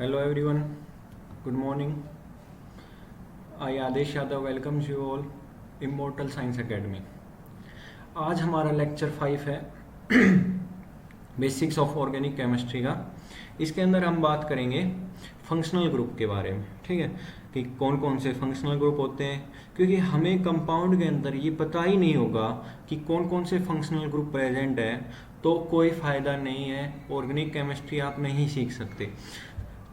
Hello everyone, good morning. I Aadesh Yadav welcomes you all immortal science academy. आज हमारा lecture 5 है basics of organic chemistry का। इसके अंदर हम बात करेंगे फंक्शनल ग्रुप के बारे में, ठीक है, कि कौन कौन से फंक्शनल ग्रुप होते हैं, क्योंकि हमें कंपाउंड के अंदर ये पता ही नहीं होगा कि कौन कौन से फंक्शनल ग्रुप प्रेजेंट है तो कोई फ़ायदा नहीं है, ऑर्गेनिक केमिस्ट्री आप नहीं सीख सकते।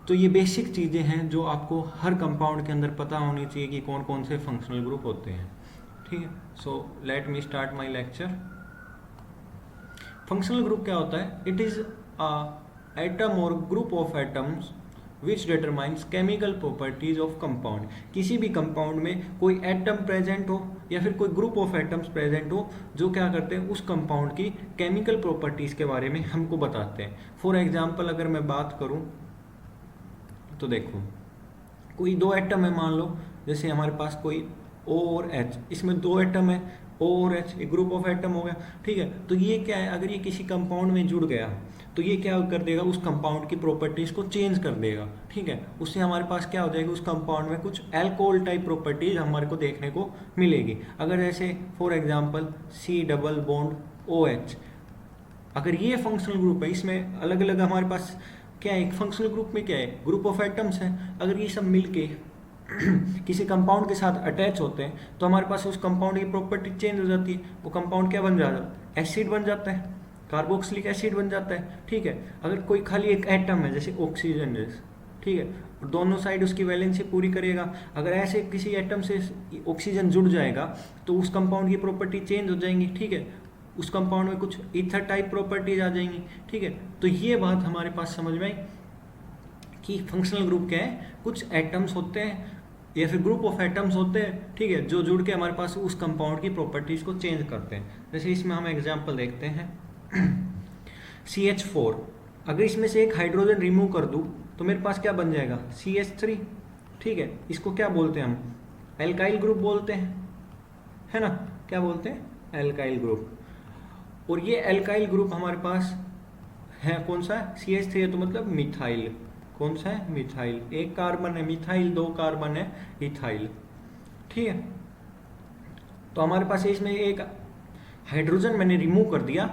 तो ये बेसिक चीज़ें हैं जो आपको हर कंपाउंड के अंदर पता होनी चाहिए कि कौन कौन से फंक्शनल ग्रुप होते हैं, ठीक है। So let me start my lecture. Functional group क्या होता है? इट इज़ अ एटम और group of atoms which determines chemical properties of compound. किसी भी कंपाउंड में कोई एटम प्रेजेंट हो या फिर कोई ग्रुप ऑफ एटम्स प्रेजेंट हो जो क्या करते हैं, उस कंपाउंड की केमिकल प्रॉपर्टीज़ के बारे में हमको बताते हैं। फॉर एग्जाम्पल अगर मैं बात करूँ तो देखो, कोई दो एटम है, मान लो जैसे हमारे पास कोई O और H, इसमें दो एटम है O और H, एक ग्रुप ऑफ एटम हो गया, ठीक है। तो ये क्या है, अगर ये किसी कंपाउंड में जुड़ गया तो ये क्या कर देगा, उस कंपाउंड की प्रॉपर्टीज को चेंज कर देगा, ठीक है। उससे हमारे पास क्या हो जाएगा, उस कंपाउंड में कुछ अल्कोहल टाइप प्रॉपर्टीज हमारे को देखने को मिलेगी। अगर जैसे for example C double bond OH, अगर ये फंक्शनल ग्रुप है, इसमें अलग अलग हमारे पास क्या है, एक फंक्शनल ग्रुप में क्या है, ग्रुप ऑफ एटम्स है। अगर ये सब मिलके किसी कंपाउंड के साथ अटैच होते हैं तो हमारे पास उस कंपाउंड की प्रॉपर्टी चेंज हो जाती है। वो कंपाउंड क्या बन जाता है, एसिड बन जाता है, कार्बोक्सिलिक एसिड बन जाता है, ठीक है। अगर कोई खाली एक एटम है जैसे ऑक्सीजन, ठीक है, दोनों साइड उसकी वैलेंसी पूरी करेगा। अगर ऐसे किसी एटम से ऑक्सीजन जुड़ जाएगा तो उस कंपाउंड की प्रॉपर्टी चेंज हो जाएंगी, ठीक है। उस कंपाउंड में कुछ ईथर टाइप प्रॉपर्टीज आ जाएंगी, ठीक है। तो ये बात हमारे पास समझ में आई कि फंक्शनल ग्रुप क्या है, कुछ एटम्स होते हैं या फिर ग्रुप ऑफ एटम्स होते हैं, ठीक है, जो जुड़ के हमारे पास उस कंपाउंड की प्रॉपर्टीज को चेंज करते हैं। जैसे इसमें हम एग्जांपल देखते हैं CH4, अगर इसमें से एक हाइड्रोजन रिमूव कर दूं तो मेरे पास क्या बन जाएगा, CH3, ठीक है। इसको क्या बोलते हैं हम, एल्काइल ग्रुप बोलते हैं, है ना, क्या बोलते हैं, एल्काइल ग्रुप। और ये एल्काइल ग्रुप हमारे पास है कौन सा है, CH3 है, तो मतलब मिथाइल। कौन सा है, मिथाइल। एक कार्बन है मिथाइल, दो कार्बन है इथाइल, ठीक है। तो हमारे पास इसमें एक हाइड्रोजन मैंने रिमूव कर दिया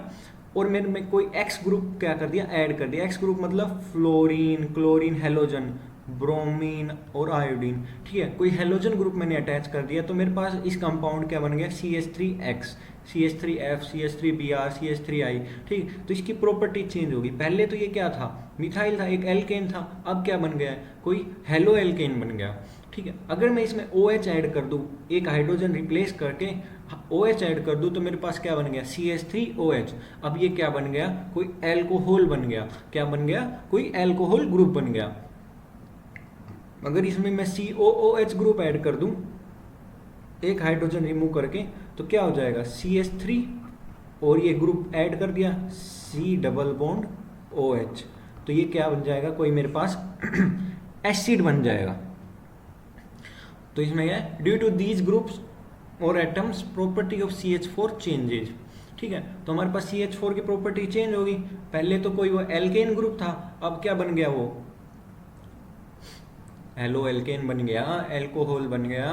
और मैंने में कोई X ग्रुप क्या कर दिया, ऐड कर दिया। X ग्रुप मतलब फ्लोरीन, क्लोरीन, हेलोजन, ब्रोमीन और आयोडीन, ठीक है। कोई हेलोजन ग्रुप मैंने अटैच कर दिया तो मेरे पास इस कंपाउंड क्या बन गया, CH3X, CH3F, CH3Br, CH3I, ठीक। तो इसकी प्रॉपर्टी चेंज होगी। पहले तो ये क्या था, मिथाइल था, एक एल्केन था, अब क्या बन गया है, कोई हेलो एल्केन बन गया, ठीक है। अगर मैं इसमें OH ऐड कर दूं, एक हाइड्रोजन रिप्लेस करके OH ऐड कर दूं तो मेरे पास क्या बन गया, CH3OH। अब ये क्या बन गया, कोई एल्कोहल बन गया। क्या बन गया, कोई एल्कोहल ग्रुप बन गया। अगर इसमें मैं COOH ग्रुप ऐड कर दूं, एक हाइड्रोजन रिमूव करके, तो क्या हो जाएगा, CH3 और ये ग्रुप ऐड कर दिया C डबल बॉन्ड OH, तो ये क्या बन जाएगा, कोई मेरे पास एसिड बन जाएगा। तो इसमें क्या है, ड्यू टू दीज ग्रुप्स और atoms property of CH4 changes, ठीक है। तो हमारे पास CH4 की प्रॉपर्टी चेंज होगी। पहले तो कोई वो एल्केन ग्रुप था, अब क्या बन गया, वो हेलो एल्केन बन गया, एल्कोहल बन गया,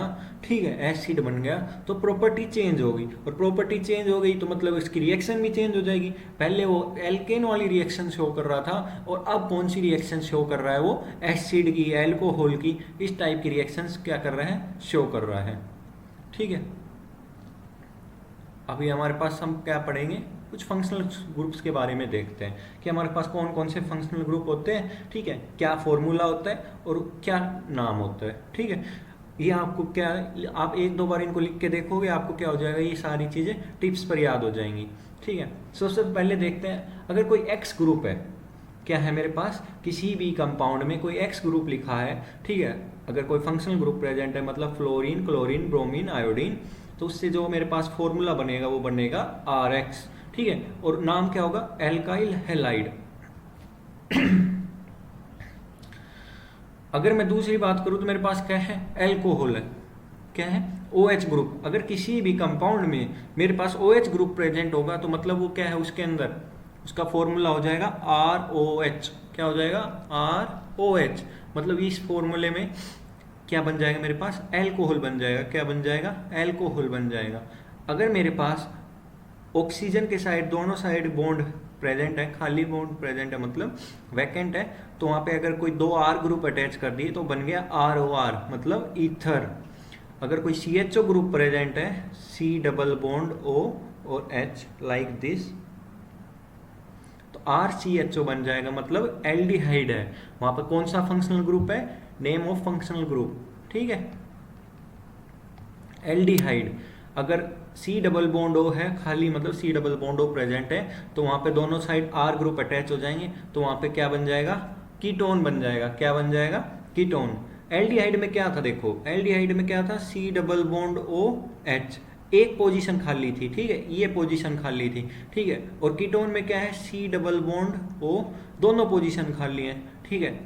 ठीक है, एसिड बन गया। तो प्रॉपर्टी चेंज होगी, और प्रॉपर्टी चेंज हो गई तो मतलब इसकी रिएक्शन भी चेंज हो जाएगी। पहले वो एल्केन वाली रिएक्शन शो कर रहा था और अब कौन सी रिएक्शन शो कर रहा है, वो एसिड की, एल्कोहल की, इस टाइप की रिएक्शंस क्या कर रहा है, शो कर रहा है, ठीक है। अभी हमारे पास हम क्या पढ़ेंगे, कुछ फंक्शनल ग्रुप्स के बारे में देखते हैं कि हमारे पास कौन कौन से फंक्शनल ग्रुप होते हैं, ठीक है, क्या फॉर्मूला होता है और क्या नाम होता है, ठीक है। ये आपको क्या, आप एक दो बार इनको लिख के देखोगे, आपको क्या हो जाएगा, ये सारी चीज़ें टिप्स पर याद हो जाएंगी, ठीक है। सबसे पहले देखते हैं, अगर कोई X ग्रुप है, क्या है मेरे पास, किसी भी कंपाउंड में कोई X ग्रुप लिखा है, ठीक है। अगर कोई फंक्शनल ग्रुप प्रेजेंट है, मतलब फ्लोरीन, क्लोरीन, ब्रोमीन, आयोडीन, तो उससे जो मेरे पास फॉर्मूला बनेगा वो बनेगा RX, ठीक है। और नाम क्या होगा, एल्काइल हैलाइड। अगर मैं दूसरी बात करूं तो मेरे पास क्या है, एल्कोहल है, क्या है, OH ग्रुप। अगर किसी भी कंपाउंड में मेरे पास OH ग्रुप प्रेजेंट होगा तो मतलब वो क्या है, उसके अंदर उसका फॉर्मूला हो जाएगा ROH। क्या हो जाएगा, OH, मतलब इस फॉर्मूले में क्या बन जाएगा मेरे पास, एल्कोहल बन जाएगा। क्या बन जाएगा, एल्कोहल बन जाएगा। अगर मेरे पास ऑक्सीजन के साइड, दोनों साइड बॉन्ड प्रेजेंट है, खाली बॉन्ड प्रेजेंट है मतलब वैकेंट है, तो वहां पे अगर कोई 2 R ग्रुप अटैच कर दिए तो बन गया ROR, मतलब ईथर। अगर कोई CHO ग्रुप प्रेजेंट है, C डबल बॉन्ड O और H लाइक दिस, तो RCHO बन जाएगा, मतलब एल्डिहाइड है। वहां पर कौन सा फंक्शनल ग्रुप है, नेम ऑफ फंक्शनल ग्रुप, ठीक है, एल्डिहाइड। अगर C डबल बॉन्ड O है खाली, मतलब C double bond O present है, तो वहां पे दोनों साइड R ग्रुप अटैच हो जाएंगे, तो वहां पे क्या बन जाएगा, कीटोन बन जाएगा। क्या बन जाएगा, कीटोन। एल्डिहाइड में क्या था, देखो एल्डिहाइड में क्या था, C double bond O H, एक पोजीशन खाली थी, ठीक है, ये पोजीशन खाली थी, ठीक है। और कीटोन में क्या है, C डबल बॉन्ड O, दोनों पोजीशन खाली है, ठीक है,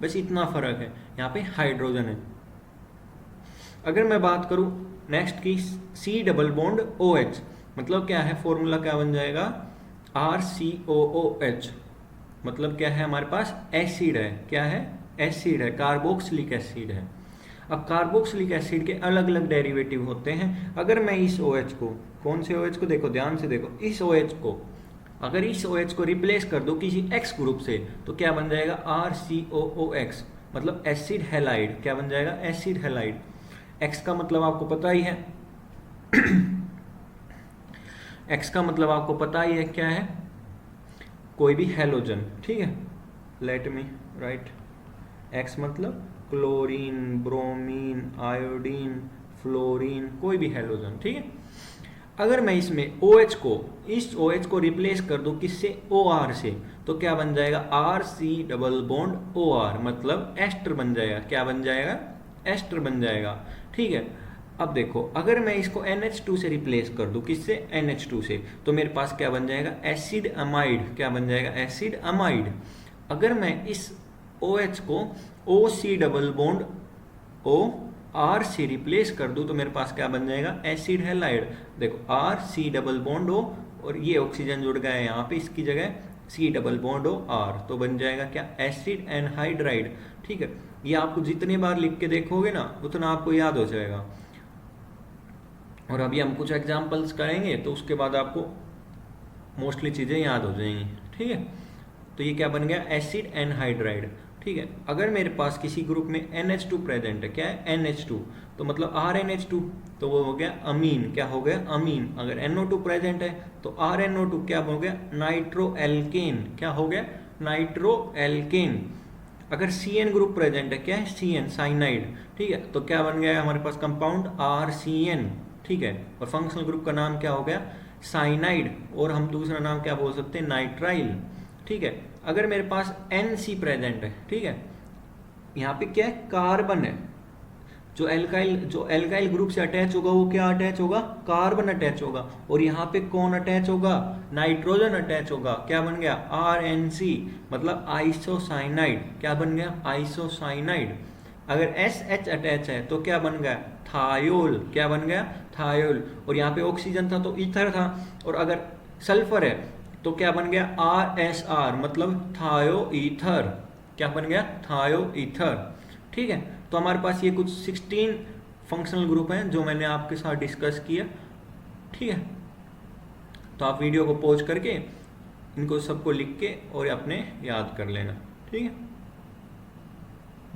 बस इतना फर्क है, यहाँ पे हाइड्रोजन है। अगर मैं बात करूं नेक्स्ट की, C डबल बॉन्ड OH, मतलब क्या है, फॉर्मूला क्या बन जाएगा, RCOOH, मतलब क्या है, हमारे पास एसिड है। क्या है, एसिड है, कार्बोक्सिलिक एसिड है। अब कार्बोक्सिलिक एसिड के अलग अलग डेरिवेटिव होते हैं। अगर मैं इस OH को, कौन से OH को, देखो ध्यान से देखो, इस OH को, अगर इस OH को रिप्लेस कर दो किसी X ग्रुप से, तो क्या बन जाएगा, RCOOX, मतलब एसिड हैलाइड। क्या बन जाएगा, एसिड हैलाइड। X का मतलब आपको पता ही है X का मतलब आपको पता ही है क्या है, कोई भी हैलोजन, ठीक है। लेट मी राइट, X मतलब क्लोरीन, ब्रोमीन, आयोडीन, फ्लोरीन, कोई भी हैलोजन, ठीक है। अगर मैं इसमें OH को, इस OH को रिप्लेस कर दूं किससे, OR से, तो क्या बन जाएगा, RC डबल बॉन्ड OR, मतलब एस्टर बन जाएगा। क्या बन जाएगा, एस्टर बन जाएगा, ठीक है। अब देखो, अगर मैं इसको NH2 से रिप्लेस कर दूं किससे, NH2 से, तो मेरे पास क्या बन जाएगा, एसिड अमाइड। क्या बन जाएगा, एसिड अमाइड। अगर मैं इस OH को OC डबल बॉन्ड OR से रिप्लेस कर दूं तो मेरे पास क्या बन जाएगा, एसिड हैलाइड। देखो RC डबल बॉन्ड O, और ये ऑक्सीजन जुड़ गया है यहाँ पे, इसकी जगह C double bond O R, तो बन जाएगा क्या, एसिड एनहाइड्राइड, ठीक है। ये आपको जितनी बार लिख के देखोगे ना, उतना आपको याद हो जाएगा। और अभी हम कुछ एग्जांपल्स करेंगे तो उसके बाद आपको मोस्टली चीज़ें याद हो जाएंगी, ठीक है। तो ये क्या बन गया, एसिड एनहाइड्राइड, ठीक है। अगर मेरे पास किसी ग्रुप में NH2 प्रेजेंट है, क्या है, NH2, तो मतलब RNH2, तो वो हो गया अमीन। क्या हो गया, अमीन। अगर NO2 प्रेजेंट है तो RNO2 क्या हो गया, नाइट्रो एल्केन। क्या हो गया, नाइट्रो एल्केन। अगर CN ग्रुप प्रेजेंट है, क्या है, CN, साइनाइड, ठीक है, तो क्या बन गया हमारे पास कंपाउंड RCN, ठीक है। और फंक्शनल ग्रुप का नाम क्या हो गया, साइनाइड, और हम दूसरा नाम क्या बोल सकते हैं, नाइट्राइल, ठीक है। अगर मेरे पास NC प्रेजेंट है, ठीक है, यहाँ पे क्या है, कार्बन है, जो एल्काइल ग्रुप से अटैच होगा वो क्या अटैच होगा, कार्बन अटैच होगा, और यहाँ पे कौन अटैच होगा, नाइट्रोजन अटैच होगा। क्या बन गया, RNC, मतलब आइसोसाइनाइड। क्या बन गया, आइसोसाइनाइड। अगर SH अटैच है तो क्या बन गया, थायोल। क्या बन गया, थायोल। और यहाँ पे ऑक्सीजन था तो ईथर था, और अगर सल्फर है तो क्या बन गया, RSR, मतलब थायो ईथर। क्या बन गया, थायो ईथर, ठीक है। तो हमारे पास ये कुछ 16 फंक्शनल ग्रुप हैं जो मैंने आपके साथ डिस्कस किया, ठीक है। तो आप वीडियो को पॉज करके इनको सबको लिख के और अपने याद कर लेना, ठीक है।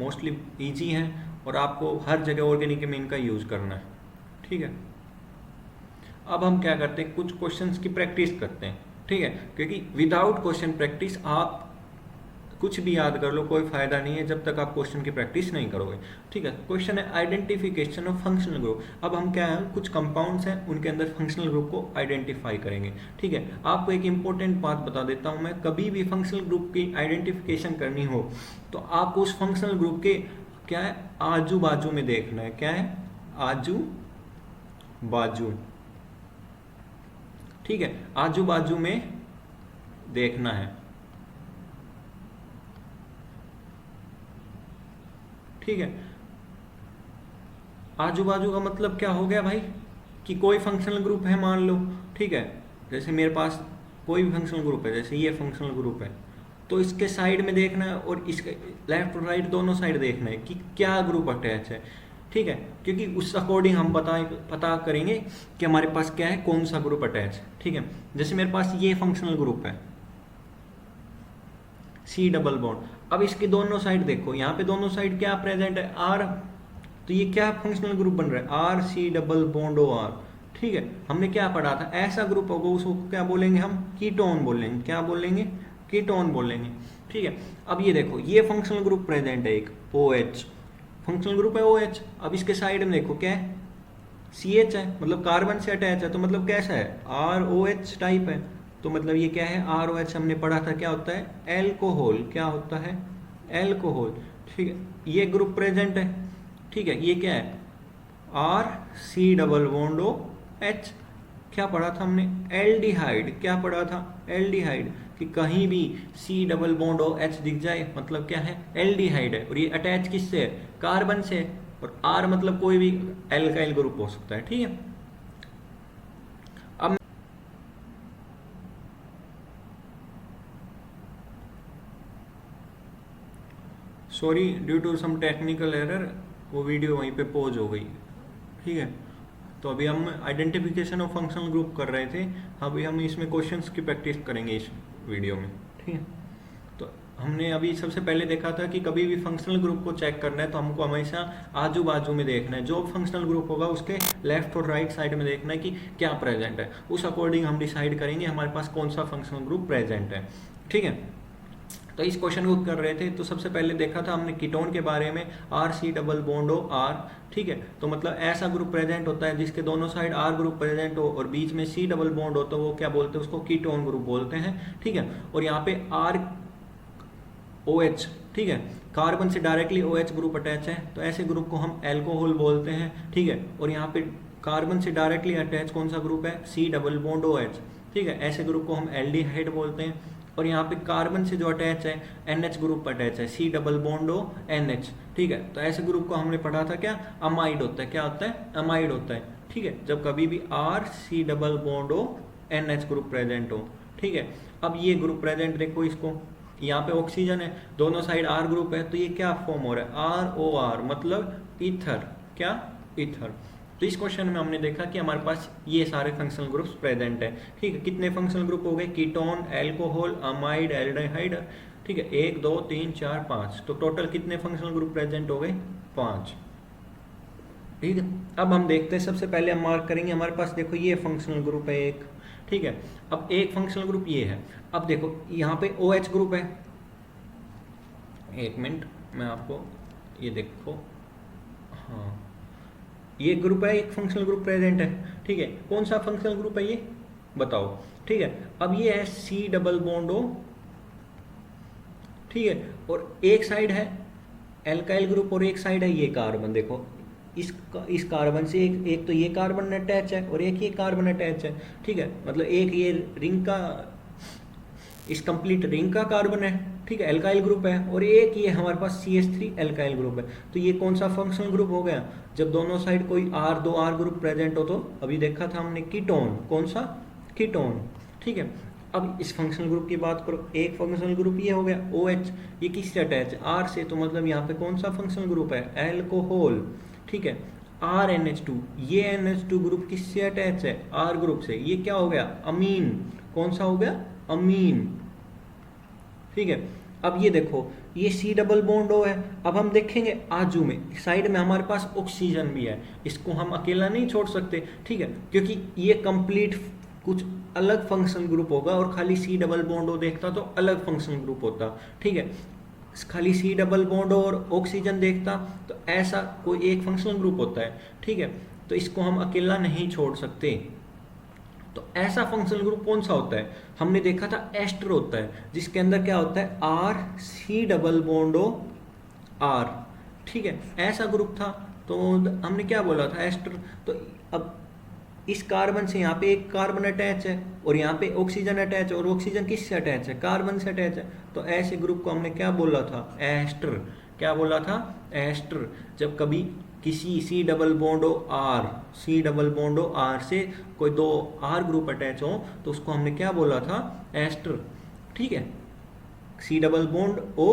मोस्टली इजी है और आपको हर जगह ऑर्गेनिक में इनका यूज करना है, ठीक है। अब हम क्या करते हैं, कुछ क्वेश्चंस की प्रैक्टिस करते हैं, ठीक है, क्योंकि विदाउट क्वेश्चन प्रैक्टिस आप कुछ भी याद कर लो, कोई फायदा नहीं है जब तक आप क्वेश्चन की प्रैक्टिस नहीं करोगे, ठीक है। क्वेश्चन है आइडेंटिफिकेशन ऑफ फंक्शनल ग्रुप। अब हम क्या है, कुछ कंपाउंड्स हैं उनके अंदर फंक्शनल ग्रुप को आइडेंटिफाई करेंगे, ठीक है। आपको एक इंपॉर्टेंट बात बता देता हूं मैं, कभी भी फंक्शनल ग्रुप की आइडेंटिफिकेशन करनी हो तो आपको उस फंक्शनल ग्रुप के क्या है, आजू बाजू में देखना है। क्या है, आजू बाजू, ठीक है, आजू बाजू में देखना है, ठीक है। आजू बाजू का मतलब क्या हो गया भाई, कि कोई फंक्शनल ग्रुप है मान लो, ठीक है, जैसे मेरे पास कोई भी फंक्शनल ग्रुप है, जैसे ये फंक्शनल ग्रुप है, तो इसके साइड में देखना है और इसके लेफ्ट और राइट दोनों साइड देखना है कि क्या ग्रुप अटैच है, ठीक है, क्योंकि उस अकॉर्डिंग हम पता करेंगे कि हमारे पास क्या है, कौन सा ग्रुप अटैच है, ठीक है। जैसे मेरे पास ये फंक्शनल ग्रुप है सी डबल बॉन्ड, अब इसके दोनों साइड देखो, यहाँ पे दोनों साइड क्या प्रेजेंट है, आर, तो ये क्या फंक्शनल ग्रुप बन रहा है, R C double bond O R, ठीक है। हमने क्या पढ़ा था, ऐसा ग्रुप होगा उसको क्या बोलेंगे हम, कीटोन बोलेंगे, क्या बोलेंगे, कीटोन बोलेंगे, ठीक है। अब ये देखो, ये फंक्शनल ग्रुप प्रेजेंट है एक OH, फंक्शनल ग्रुप है OH। अब इसके साइड में देखो क्या है, CH है, मतलब कार्बन से अटैच है, तो मतलब कैसा है, ROH टाइप है, तो मतलब ये क्या है, ROH हमने पढ़ा था क्या होता है, एल्कोहल, क्या होता है, एल्कोहल, ठीक है। ये ग्रुप प्रेजेंट है, ठीक है। ये क्या है, RC डबल बॉन्ड OH, क्या पढ़ा था हमने, एल्डिहाइड, क्या पढ़ा था, एल्डिहाइड, कि कहीं भी C डबल बॉन्ड OH दिख जाए मतलब क्या है, एल्डिहाइड है, और ये अटैच किससे है, कार्बन से, और R मतलब कोई भी एल्काइल ग्रुप हो सकता है, ठीक है। अब sorry, due to some technical error वो वीडियो वहीं पे पॉज हो गई, ठीक है। तो अभी हम आइडेंटिफिकेशन ऑफ फंक्शनल ग्रुप कर रहे थे, अभी हम इसमें क्वेश्चंस की प्रैक्टिस करेंगे इस वीडियो में, ठीक है। तो हमने अभी सबसे पहले देखा था कि कभी भी फंक्शनल ग्रुप को चेक करना है तो हमको हमेशा आजू बाजू में देखना है, जो फंक्शनल ग्रुप होगा उसके लेफ्ट और राइट साइड में देखना है कि क्या प्रेजेंट है, उस अकॉर्डिंग हम डिसाइड करेंगे हमारे पास कौन सा फंक्शनल ग्रुप प्रेजेंट है, ठीक है। तो इस क्वेश्चन को कर रहे थे, तो सबसे पहले देखा था हमने कीटोन के बारे में, RC डबल बॉन्ड OR, ठीक है। तो मतलब ऐसा ग्रुप प्रेजेंट होता है जिसके दोनों साइड R ग्रुप प्रेजेंट हो और बीच में C डबल बॉन्ड हो, तो वो क्या बोलते हैं, उसको कीटोन ग्रुप बोलते हैं, ठीक है। और यहाँ पे ROH, ठीक है, कार्बन से डायरेक्टली OH ग्रुप अटैच है, तो ऐसे ग्रुप को हम एल्कोहल बोलते हैं, ठीक है। और यहाँ पे कार्बन से डायरेक्टली अटैच कौन सा ग्रुप है, C डबल बॉन्ड OH, ठीक है, ऐसे ग्रुप को हम एल्डिहाइड बोलते हैं। और यहाँ पे कार्बन से जो अटैच है NH ग्रुप अटैच है, C डबल बॉन्ड NH, ठीक है। तो ऐसे ग्रुप को हमने पढ़ा था क्या, अमाइड होता है, क्या होता है, अमाइड होता है, ठीक है, जब कभी भी RC double bond NH group present हो, ठीक है। अब ये ग्रुप प्रेजेंट देखो, इसको यहाँ पे ऑक्सीजन है, दोनों साइड R ग्रुप है, तो ये क्या फॉर्म हो रहा है, ROR, मतलब ईथर, क्या, ईथर। तो इस क्वेश्चन में हमने देखा कि हमारे पास ये सारे फंक्शनल ग्रुप्स प्रेजेंट है, ठीक है। कितने फंक्शनल ग्रुप हो गए, कीटोन, एल्कोहल, अमाइड, एल्डिहाइड, ठीक है, 1 2 3 4 5, तो टोटल कितने फंक्शनल ग्रुप प्रेजेंट हो गए, 5, ठीक है। अब हम देखते हैं, सबसे पहले हम मार्क करेंगे, हमारे पास देखो ये फंक्शनल ग्रुप है एक, ठीक है। अब एक फंक्शनल ग्रुप ये है, अब देखो यहाँ पे OH ग्रुप है, एक मिनट मैं आपको ये देखो, हाँ ये ग्रुप है, एक फंक्शनल ग्रुप प्रेजेंट है, ठीक है। कौन सा फंक्शनल ग्रुप है ये बताओ, ठीक है। अब ये है C डबल बॉन्ड O, ठीक है, और एक साइड है एल्काइल ग्रुप और एक साइड है ये कार्बन, देखो इस कार्बन से एक तो ये कार्बन अटैच है और एक ये कार्बन अटैच है, ठीक है। मतलब एक ये रिंग का, इस कंप्लीट रिंग का कार्बन है, ठीक है, एल्काइल ग्रुप है, और एक ये हमारे पास CH3 एल्काइल ग्रुप है। तो ये कौन सा फंक्शनल ग्रुप हो गया, जब दोनों साइड कोई दो R ग्रुप प्रेजेंट हो, तो अभी देखा था हमने कीटोन, कौन सा, कीटोन, ठीक है। अब इस फंक्शनल ग्रुप की बात करो, एक फंक्शनल ग्रुप ये हो गया OH, ये किससे अटैच है, R से, तो मतलब यहाँ पे कौन सा फंक्शनल ग्रुप है, एल्कोहल, ठीक है। RNH2, ये NH2 ग्रुप किससे अटैच है, R ग्रुप से, ये क्या हो गया, अमीन, कौन सा हो गया, अमीन, ठीक है। अब ये देखो ये C डबल बॉन्ड O है, अब हम देखेंगे आजू में साइड में हमारे पास ऑक्सीजन भी है, इसको हम अकेला नहीं छोड़ सकते, ठीक है, क्योंकि ये कंप्लीट कुछ अलग फंक्शनल ग्रुप होगा, और खाली C डबल बॉन्ड O देखता तो अलग फंक्शनल ग्रुप होता, ठीक है। खाली C डबल बॉन्ड और ऑक्सीजन देखता तो ऐसा कोई एक फंक्शनल ग्रुप होता है, ठीक है। तो इसको हम अकेला नहीं छोड़ सकते, तो ऐसा फंक्शनल ग्रुप कौन सा होता है, हमने देखा था एस्टर होता है, जिसके अंदर क्या होता है, RC डबल बॉन्ड R, ठीक है, ऐसा ग्रुप था। तो हमने क्या बोला था, एस्टर। तो अब इस कार्बन से यहाँ पे एक कार्बन अटैच है और यहाँ पे ऑक्सीजन अटैच है, और ऑक्सीजन किससे अटैच है, कार्बन से अटैच है, तो ऐसे ग्रुप को हमने क्या बोला था, एस्टर, क्या बोला था, एस्टर। जब कभी किसी C double bond R, C double bond R से कोई दो R ग्रुप अटैच हो, तो उसको हमने क्या बोला था, एस्टर, ठीक है। सी डबल बॉन्ड O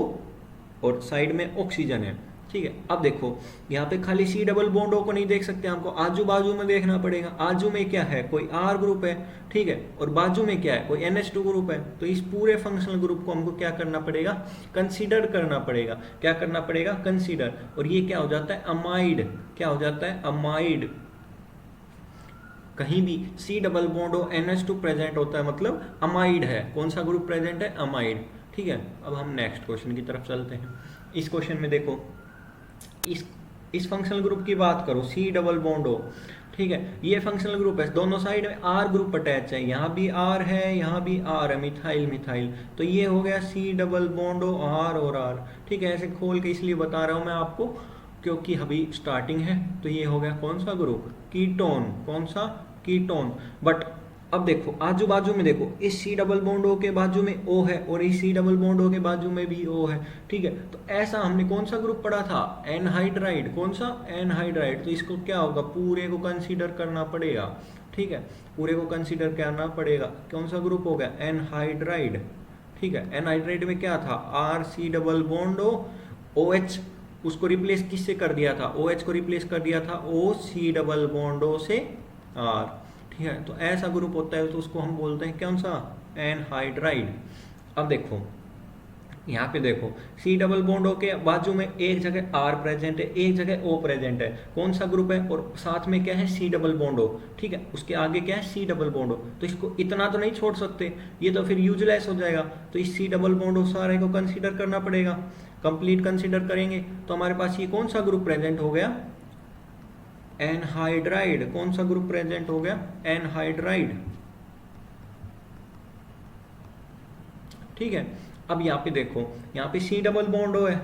और साइड में ऑक्सीजन है, ठीक है। अब देखो यहाँ पे खाली सी डबल बॉन्ड O को नहीं देख सकते, हमको आजू बाजू में देखना पड़ेगा। आजू में क्या है, कोई R ग्रुप है, ठीक है, और बाजू में क्या है, कोई NH2 ग्रुप है। तो इस पूरे फंक्शनल ग्रुप को हमको क्या करना पड़ेगा, कंसीडर करना पड़ेगा। क्या करना पड़ेगा, कंसीडर। और ये क्या हो जाता है, अमाइड। क्या हो जाता है, अमाइड। कहीं भी सी डबल बॉन्ड हो NH2 प्रेजेंट होता है मतलब अमाइड है। कौन सा ग्रुप प्रेजेंट है, अमाइड, ठीक है। अब हम नेक्स्ट क्वेश्चन की तरफ चलते हैं। इस क्वेश्चन में देखो, इस फंक्शनल ग्रुप की बात करो, सी डबल बॉन्ड हो, ठीक है। ये फंक्शनल ग्रुप है, दोनों साइड में R ग्रुप अटैच है, यहाँ भी R है, यहाँ भी R है, मिथाइल मिथाइल। तो ये हो गया सी डबल बॉन्ड हो R और R, ठीक है। ऐसे खोल के इसलिए बता रहा हूँ मैं आपको क्योंकि अभी स्टार्टिंग है। तो ये हो गया कौन सा ग्रुप, कीटोन। कौन सा, कीटोन। बट अब देखो आजू बाजू में देखो, इस सी डबल बॉन्ड O के बाजू में O है और इस सी डबल बॉन्ड O के बाजू में भी O है, ठीक है। तो ऐसा हमने कौन सा ग्रुप पढ़ा था, एनहाइड्राइड। कौन सा, एनहाइड्राइड। तो इसको क्या होगा, पूरे को कंसीडर करना पड़ेगा, ठीक है। पूरे को कंसीडर करना पड़ेगा। कौन सा ग्रुप हो गया, एनहाइड्राइड, ठीक है। एनहाइड्राइड में क्या था, R C double bond O, OH उसको रिप्लेस किससे कर दिया था, OH को रिप्लेस कर दिया था O C double bond O से R, ठीक है। तो ऐसा ग्रुप होता है तो उसको हम बोलते हैं कौन सा, एनहाइड्राइड। अब देखो यहाँ पे देखो, सी डबल बॉन्ड O के बाजू में एक जगह R प्रेजेंट है, एक जगह O प्रेजेंट है। कौन सा ग्रुप है, और साथ में क्या है, सी डबल बॉन्ड O, ठीक है। उसके आगे क्या है, सी डबल बॉन्ड O। तो इसको इतना तो नहीं छोड़ सकते, ये तो फिर यूजलेस हो जाएगा। तो इस सी डबल बॉन्ड O सारे को कंसीडर करना पड़ेगा। कंप्लीट कंसीडर करेंगे तो हमारे पास ये कौन सा ग्रुप प्रेजेंट हो गया, एनहाइड्राइड। कौन सा ग्रुप प्रेजेंट हो गया, एनहाइड्राइड, ठीक है। अब यहाँ पे देखो, यहाँ पे सी डबल बॉन्ड O है,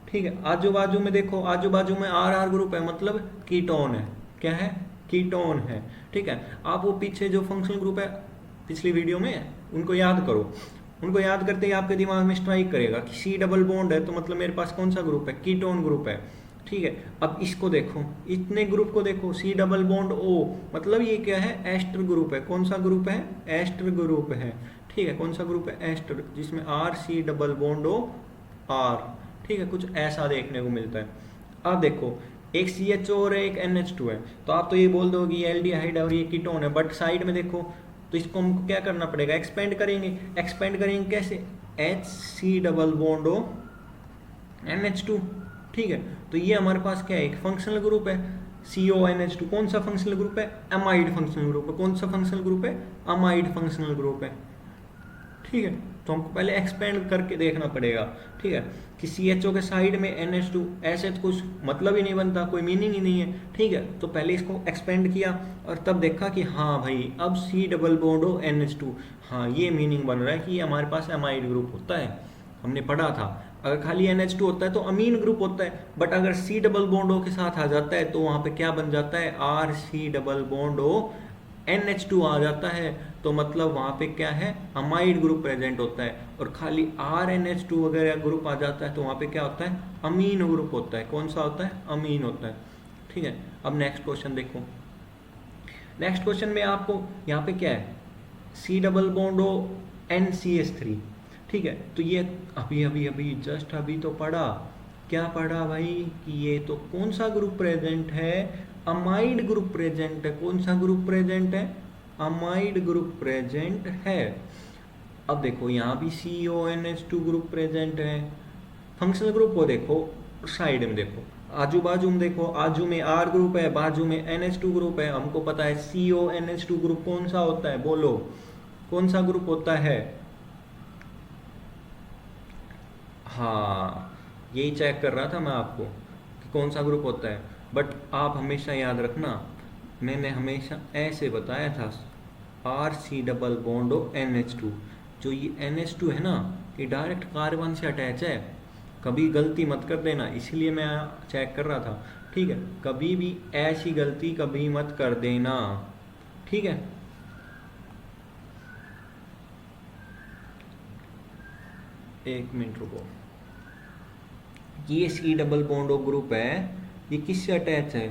ठीक है। आजू बाजू में देखो, आजू बाजू में R ग्रुप है मतलब कीटोन है। क्या है, कीटोन है, ठीक है। आप वो पीछे जो फंक्शनल ग्रुप है पिछली वीडियो में, उनको याद करो। उनको याद करते ही आपके दिमाग में स्ट्राइक करेगा कि सी डबल बॉन्ड है तो मतलब मेरे पास कौन सा ग्रुप है, कीटोन ग्रुप है, ठीक है। अब इसको देखो, इतने ग्रुप को देखो, सी डबल बॉन्ड O मतलब ये क्या है, एस्टर ग्रुप है। कौन सा ग्रुप है, एस्टर ग्रुप है, ठीक है। कौन सा ग्रुप है, एस्टर, जिसमें R C double bond O R, ठीक है। कुछ ऐसा देखने को मिलता है। अब देखो एक CHO और एक NH2 है, तो आप तो ये बोल दो कि ये एल्डिहाइड है और ये कीटोन है, बट साइड में देखो तो इसको हमको क्या करना पड़ेगा, एक्सपेंड करेंगे। एक्सपेंड करेंगे कैसे, H C double bond O NH2, ठीक है। तो ये हमारे पास क्या है, एक फंक्शनल ग्रुप है CONH2। कौन सा फंक्शनल ग्रुप है, अमाइड फंक्शनल ग्रुप है। कौन सा फंक्शनल ग्रुप है, अमाइड फंक्शनल ग्रुप है, ठीक है। तो हमको पहले एक्सपेंड करके देखना पड़ेगा, ठीक है, कि CHO के साइड में NH2, ऐसे तो कुछ मतलब ही नहीं बनता, कोई मीनिंग ही नहीं है, ठीक है। तो पहले इसको एक्सपेंड किया और तब देखा कि हाँ भाई अब सी डबल बॉन्ड O NH2, हाँ ये मीनिंग बन रहा है कि ये हमारे पास अमाइड ग्रुप होता है। हमने पढ़ा था अगर खाली NH2 होता है तो अमीन ग्रुप होता है, बट अगर सी डबल बॉन्ड O के साथ आ जाता है तो वहाँ पे क्या बन जाता है, R C double bond O NH2 आ जाता है। तो मतलब वहाँ पे क्या है, अमाइड ग्रुप प्रेजेंट होता है। और खाली RNH2 वगैरह ग्रुप आ जाता है तो वहाँ पे क्या होता है, अमीन ग्रुप होता है। कौन सा होता है, अमीन होता है, ठीक है। अब नेक्स्ट क्वेश्चन देखो। नेक्स्ट क्वेश्चन में आपको यहाँ पे क्या है, सी डबल बॉन्ड O NCH3, ठीक है। तो ये अभी अभी अभी जस्ट अभी तो पढ़ा, क्या पढ़ा भाई, कि ये तो कौन सा ग्रुप प्रेजेंट है, अमाइड ग्रुप प्रेजेंट है। कौन सा ग्रुप प्रेजेंट है, अमाइड ग्रुप प्रेजेंट है। अब देखो यहाँ भी CONH2 ग्रुप प्रेजेंट है। फंक्शनल ग्रुप को देखो, साइड में देखो, आजू बाजू में देखो, आजू में R ग्रुप है, बाजू में NH2 ग्रुप है। हमको पता है CONH2 ग्रुप कौन सा होता है, बोलो कौन सा ग्रुप होता है। हाँ यही चेक कर रहा था मैं आपको कि कौन सा ग्रुप होता है, बट आप हमेशा याद रखना मैंने हमेशा ऐसे बताया था, R C double bond O NH2। जो ये NH2 है ना, ये डायरेक्ट कार्बन से अटैच है, कभी गलती मत कर देना, इसलिए मैं चेक कर रहा था, ठीक है। कभी भी ऐसी गलती कभी मत कर देना, ठीक है। एक मिनट रुको, ये C double bond O group है, ये किससे अटैच है,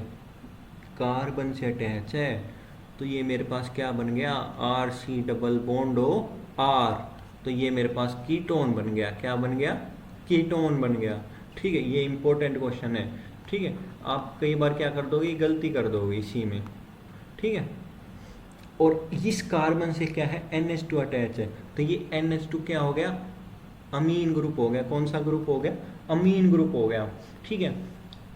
कार्बन से अटैच है। तो ये मेरे पास क्या बन गया, R C double bond O R, तो ये मेरे पास कीटोन बन गया। क्या बन गया? कीटोन बन गया। ठीक है, ये इंपॉर्टेंट क्वेश्चन है। ठीक है, आप कई बार क्या कर दोगे, गलती कर दोगे इसी में। ठीक है, और इस कार्बन से क्या है, NH2 अटैच है, तो ये NH2 क्या हो गया, अमीन ग्रुप हो गया। कौन सा ग्रुप हो गया? अमीन ग्रुप हो गया। ठीक है,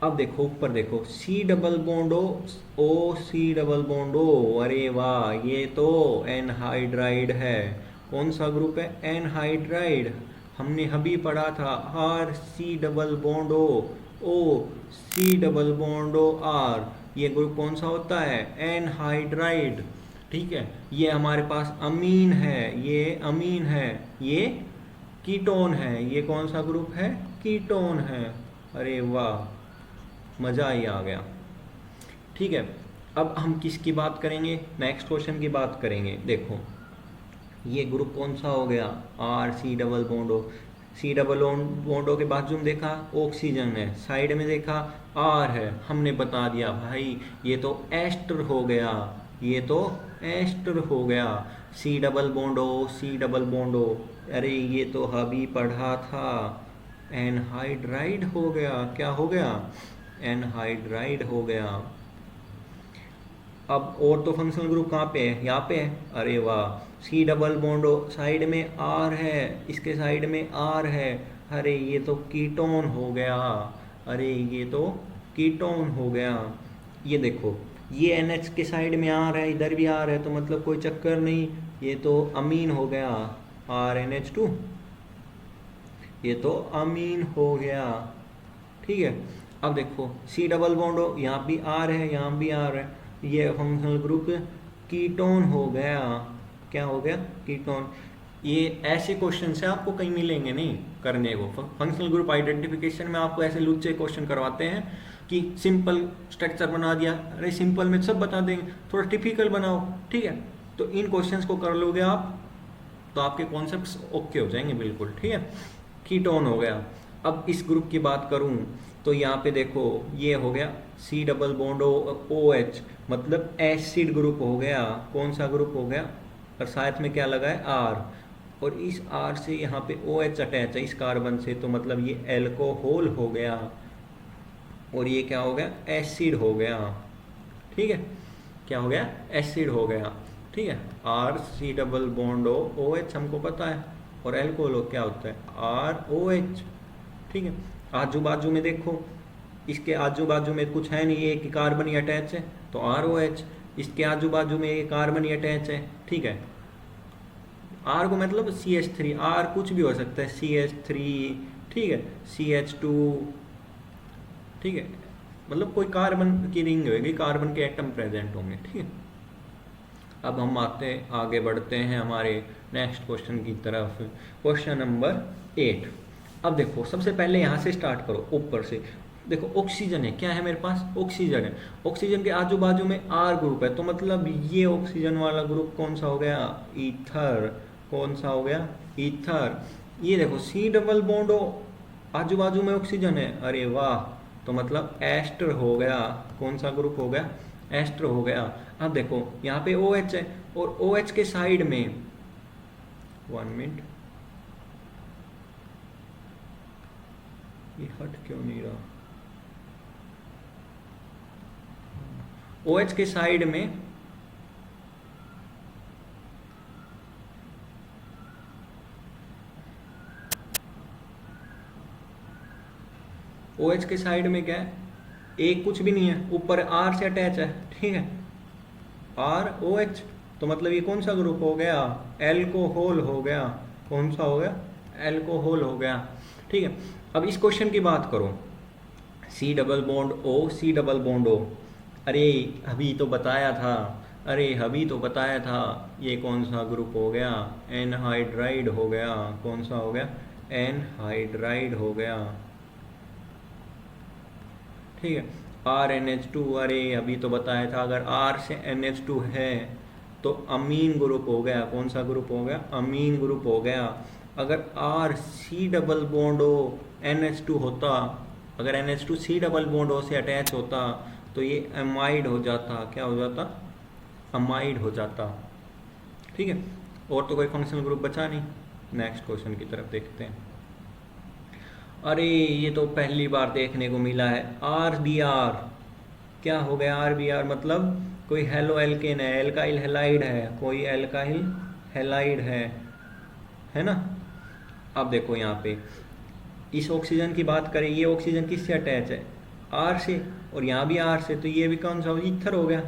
अब देखो ऊपर देखो, C double bond O C double bond O, अरे वाह, ये तो एनहाइड्राइड है। कौन सा ग्रुप है? एनहाइड्राइड। हमने अभी पढ़ा था RC double bond O C double bond O R, ये ग्रुप कौन सा होता है? एनहाइड्राइड। ठीक है, ये हमारे पास अमीन है, ये अमीन है, ये कीटोन है। ये कौन सा ग्रुप है? कीटोन है। अरे वाह, मज़ा ही आ गया। ठीक है, अब हम किसकी बात करेंगे? नेक्स्ट क्वेश्चन की बात करेंगे। देखो ये ग्रुप कौन सा हो गया? RC double bond O। C double bond O के बाजू में देखा ऑक्सीजन है, साइड में देखा R है, हमने बता दिया भाई ये तो एस्टर हो गया, ये तो एस्टर हो गया। C double bond O C double bond O, अरे ये तो अभी पढ़ा था, एनहाइड्राइड हो गया। क्या हो गया? एनहाइड्राइड हो गया। अब और तो फंक्शनल ग्रुप कहाँ पे है? यहाँ पे है। अरे वाह, C double bond O, side में R है, इसके साइड में R है, अरे ये तो कीटोन हो गया। अरे ये तो कीटोन हो गया। ये देखो, ये NH के साइड में R है, इधर भी R है, तो मतलब कोई चक्कर नहीं, ये तो अमीन हो गया, RNH2, ये तो अमीन हो गया। ठीक है, अब देखो C डबल बॉन्ड O, यहाँ भी R है, यहाँ भी R है, ये फंक्शनल ग्रुप कीटोन हो गया। क्या हो गया? कीटोन। ये ऐसे क्वेश्चन से आपको कहीं मिलेंगे नहीं करने को। फंक्शनल ग्रुप आइडेंटिफिकेशन में आपको ऐसे लुच्चे क्वेश्चन करवाते हैं कि सिंपल स्ट्रक्चर बना दिया, अरे सिंपल में सब बता देंगे, थोड़ा टिपिकल बनाओ। ठीक है, तो इन क्वेश्चंस को कर लोगे आप तो आपके कॉन्सेप्ट्स ओके हो जाएंगे बिल्कुल। ठीक है, कीटोन हो गया। अब इस ग्रुप की बात करूं तो यहाँ पे देखो ये हो गया C डबल बॉन्ड OH, मतलब एसिड ग्रुप हो गया। कौन सा ग्रुप हो गया? और साथ में क्या लगा है? R, और इस R से यहाँ पे OH अटैच है इस कार्बन से, तो मतलब ये एल्कोहल हो गया, और ये क्या हो गया? एसिड हो गया। ठीक है, क्या हो गया? एसिड हो गया। ठीक है, RC डबल बॉन्ड OH हमको पता है, और एल्कोहल क्या होता है? ROH। ठीक है, आजू बाजू में देखो, इसके आजू बाजू में कुछ है नहीं, एक कार्बन ही अटैच है, तो ROH। इसके आजू बाजू में एक कार्बन ही अटैच है। ठीक है, R को मतलब CH3, R कुछ भी हो सकता है, CH3, ठीक है, CH2, ठीक है, मतलब कोई कार्बन की रिंग होगी, कार्बन के एटम प्रेजेंट होंगे। ठीक है, अब हम आगे बढ़ते हैं हमारे नेक्स्ट क्वेश्चन की तरफ। Question number 8। अब देखो सबसे पहले यहाँ से स्टार्ट करो, ऊपर से देखो ऑक्सीजन है, क्या है मेरे पास? ऑक्सीजन है। ऑक्सीजन के आजू बाजू में R ग्रुप है, तो मतलब ये ऑक्सीजन वाला ग्रुप कौन सा हो गया? ईथर। कौन सा हो गया? ईथर। ये देखो C डबल बॉन्ड O, आजू बाजू में ऑक्सीजन है, अरे वाह, तो मतलब एस्टर हो गया। कौन सा ग्रुप हो गया? एस्टर हो गया। अब देखो यहाँ पे OH है, और OH के साइड में, 1 मिनट, ये हट क्यों नहीं रहा? OH के साइड में OH के साइड में क्या है? एक कुछ भी नहीं है, ऊपर R से अटैच है। ठीक है, ROH, तो मतलब ये कौन सा ग्रुप हो गया? एल्कोहल हो गया। कौन सा हो गया? एल्कोहल हो गया। ठीक है, अब इस क्वेश्चन की बात करो, C double bond O C double bond O, अरे अभी तो बताया था, अरे अभी तो बताया था, ये कौन सा ग्रुप हो गया? एनहाइड्राइड हो गया। कौन सा हो गया? एनहाइड्राइड हो गया। ठीक है, RNH2, अरे अभी तो बताया था, अगर R से NH2 है तो अमीन ग्रुप हो गया। कौन सा ग्रुप हो गया? अमीन ग्रुप हो गया। अगर RC double bond O NH2 होता, अगर NH2 C double bond O से अटैच होता, तो ये अमाइड हो जाता। क्या हो जाता? अमाइड हो जाता। ठीक है, और तो कोई फंक्शनल ग्रुप बचा नहीं, नेक्स्ट क्वेश्चन की तरफ देखते हैं। अरे ये तो पहली बार देखने को मिला है, आर डी आर। क्या हो गया आर बी आर? मतलब कोई हेलो एल्केन है, एल्काइल हेलाइड है, कोई एल्काइल हेलाइड है ना। अब देखो यहाँ पे इस ऑक्सीजन की बात करें, ये ऑक्सीजन किससे अटैच है? आर से, और यहाँ भी आर से, तो ये भी कौन सा ईथर हो गया,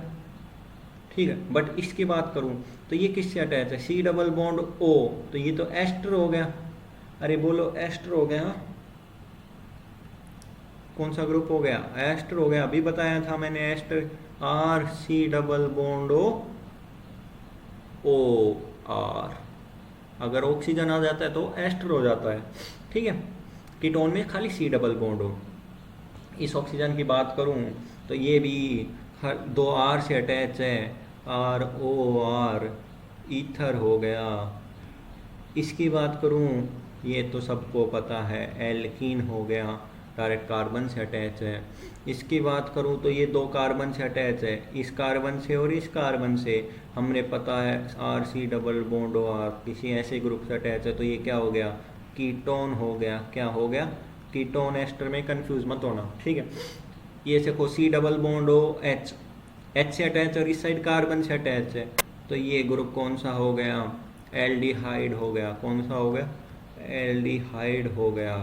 ठीक है। बट इसकी बात करूँ तो ये किससे अटैच है? सी डबल बॉन्ड ओ, तो ये तो एस्टर हो गया। अरे बोलो एस्टर हो गया। कौन सा ग्रुप हो गया? एस्टर हो गया। अभी बताया था मैंने ester, R C double bond O R. अगर ऑक्सीजन आ जाता है तो एस्टर हो जाता है, ठीक है। कीटोन में खाली सी डबल बॉन्ड हो। इस ऑक्सीजन की बात करूं तो ये भी दो आर से अटैच है, आर ओ आर, ईथर हो गया। इसकी बात करूं, ये तो सबको पता है, एल्कीन हो गया, डायरेक्ट कार्बन से अटैच है। इसकी बात करूं तो ये दो कार्बन से अटैच है, इस कार्बन से और इस कार्बन से। हमने पता है R C double bond R किसी ऐसे ग्रुप से अटैच है, तो ये क्या हो गया? कीटोन हो गया। क्या हो गया? कीटोन एस्टर में कंफ्यूज मत होना, ठीक है। ये देखो C double bond O H, H से अटैच और इस साइड कार्बन से अटैच है, तो ये ग्रुप कौन सा हो गया? एल्डिहाइड हो गया। कौन सा हो गया? एल्डिहाइड हो गया।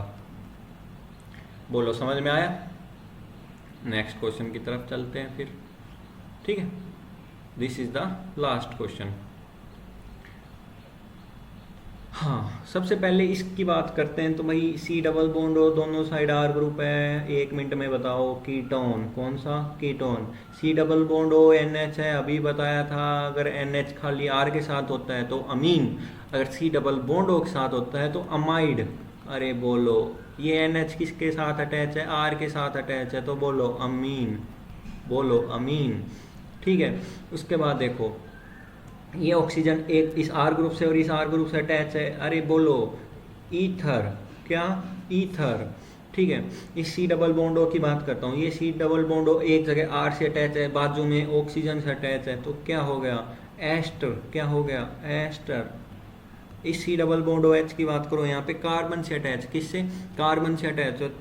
बोलो समझ में आया? नेक्स्ट क्वेश्चन की तरफ चलते हैं फिर, ठीक है। This is the last question. हाँ, सबसे पहले इसकी बात करते हैं। तो भाई सी डबल बॉन्ड हो, दोनों साइड आर ग्रुप है, एक मिनट में बताओ कीटोन। कौन सा? कीटोन। सी डबल बॉन्ड हो, एन एच है, अभी बताया था। अगर एन एच खाली आर के साथ होता है तो अमीन, अगर सी डबल बॉन्ड ओ के साथ होता है तो अमाइड। अरे बोलो ये एन एच किसके साथ अटैच है? आर के साथ अटैच है, तो बोलो अमीन। बोलो अमीन, ठीक है। उसके बाद देखो ये ऑक्सीजन एक इस आर ग्रुप से और इस आर ग्रुप से अटैच है, अरे बोलो ईथर। क्या? ईथर, ठीक है। इस सी डबल बॉन्डो की बात करता हूँ, ये सी डबल बॉन्डो एक जगह आर से अटैच है, बाजू में ऑक्सीजन से अटैच है, तो क्या हो गया? एस्टर। क्या हो गया? एस्टर। इस सी डबल बॉन्डो एच की बात करो, यहाँ पे कार्बन से अटैच, किससे? कार्बन से अटैच है।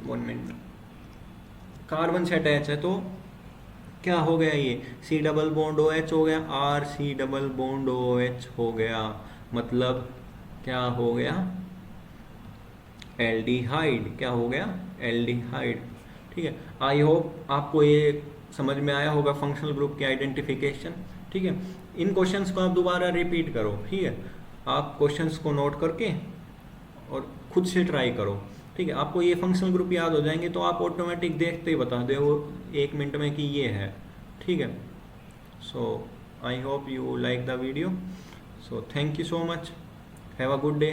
1 मिनट, कार्बन से अटैच है, तो क्या हो गया? ये C double bond O H हो गया, R C double bond O H हो गया। मतलब क्या हो गया? एल्डिहाइड। क्या हो गया? एल्डिहाइड, ठीक है। आई होप आपको ये समझ में आया होगा फंक्शनल ग्रुप की आइडेंटिफिकेशन, ठीक है। इन क्वेश्चंस को आप दोबारा रिपीट करो, ठीक है। आप क्वेश्चंस को नोट करके और खुद से ट्राई करो, ठीक है। आपको ये फंक्शनल ग्रुप याद हो जाएंगे तो आप ऑटोमेटिक देखते ही बता दे वो 1 मिनट में कि ये है, ठीक है। So I hope you like the video. So thank you so much, have a good day.